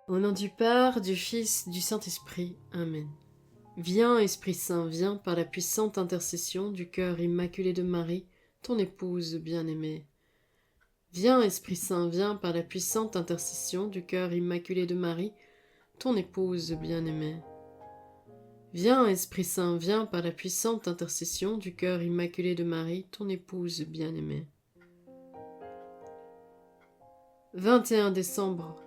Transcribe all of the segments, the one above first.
Au nom du Père, du Fils, du Saint-Esprit. Amen. Viens, Esprit Saint, viens par la puissante intercession du cœur immaculé de Marie, ton épouse bien-aimée. Viens, Esprit Saint, viens par la puissante intercession du cœur immaculé de Marie, ton épouse bien-aimée. Viens, Esprit Saint, viens par la puissante intercession du cœur immaculé de Marie, ton épouse bien-aimée. 21 décembre.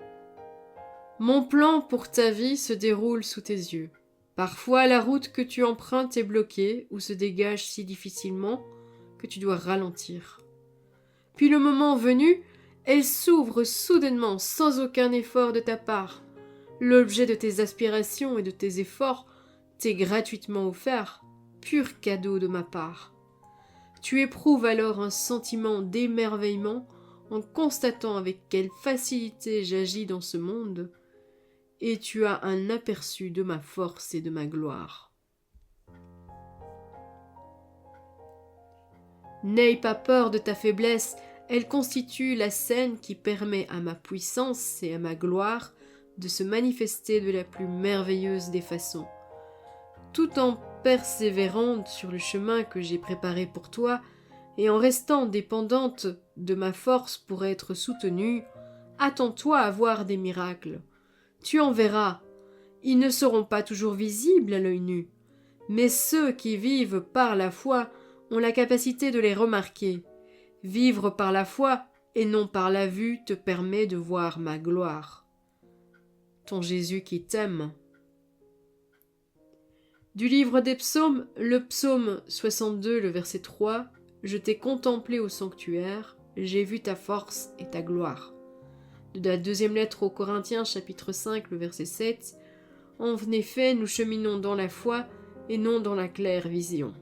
Mon plan pour ta vie se déroule sous tes yeux. Parfois, la route que tu empruntes est bloquée ou se dégage si difficilement que tu dois ralentir. Puis le moment venu, elle s'ouvre soudainement sans aucun effort de ta part. L'objet de tes aspirations et de tes efforts t'est gratuitement offert, pur cadeau de ma part. Tu éprouves alors un sentiment d'émerveillement en constatant avec quelle facilité j'agis dans ce monde, et tu as un aperçu de ma force et de ma gloire. N'aie pas peur de ta faiblesse, elle constitue la scène qui permet à ma puissance et à ma gloire de se manifester de la plus merveilleuse des façons. Tout en persévérant sur le chemin que j'ai préparé pour toi, et en restant dépendante de ma force pour être soutenue, attends-toi à voir des miracles. Tu en verras. Ils ne seront pas toujours visibles à l'œil nu, mais ceux qui vivent par la foi ont la capacité de les remarquer. Vivre par la foi et non par la vue te permet de voir ma gloire. Ton Jésus qui t'aime. Du livre des psaumes, le psaume 62, le verset 3, « Je t'ai contemplé au sanctuaire, j'ai vu ta force et ta gloire ». De la deuxième lettre aux Corinthiens, chapitre 5, le verset 7, « En effet, nous cheminons dans la foi et non dans la claire vision ».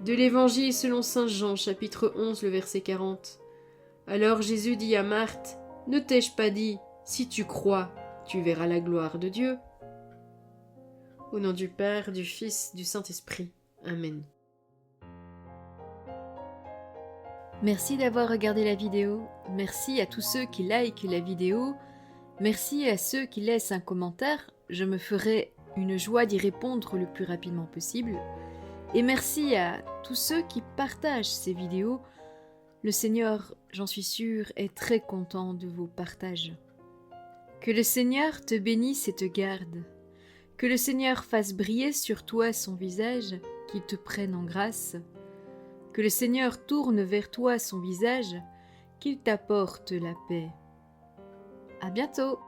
De l'Évangile selon saint Jean, chapitre 11, le verset 40. Alors Jésus dit à Marthe, « Ne t'ai-je pas dit, si tu crois, tu verras la gloire de Dieu ?» Au nom du Père, du Fils, du Saint-Esprit. Amen. Merci d'avoir regardé la vidéo. Merci à tous ceux qui likent la vidéo. Merci à ceux qui laissent un commentaire. Je me ferai une joie d'y répondre le plus rapidement possible. Et merci à tous ceux qui partagent ces vidéos. Le Seigneur, j'en suis sûre, est très content de vos partages. Que le Seigneur te bénisse et te garde. Que le Seigneur fasse briller sur toi son visage, qu'il te prenne en grâce. Que le Seigneur tourne vers toi son visage, qu'il t'apporte la paix. À bientôt!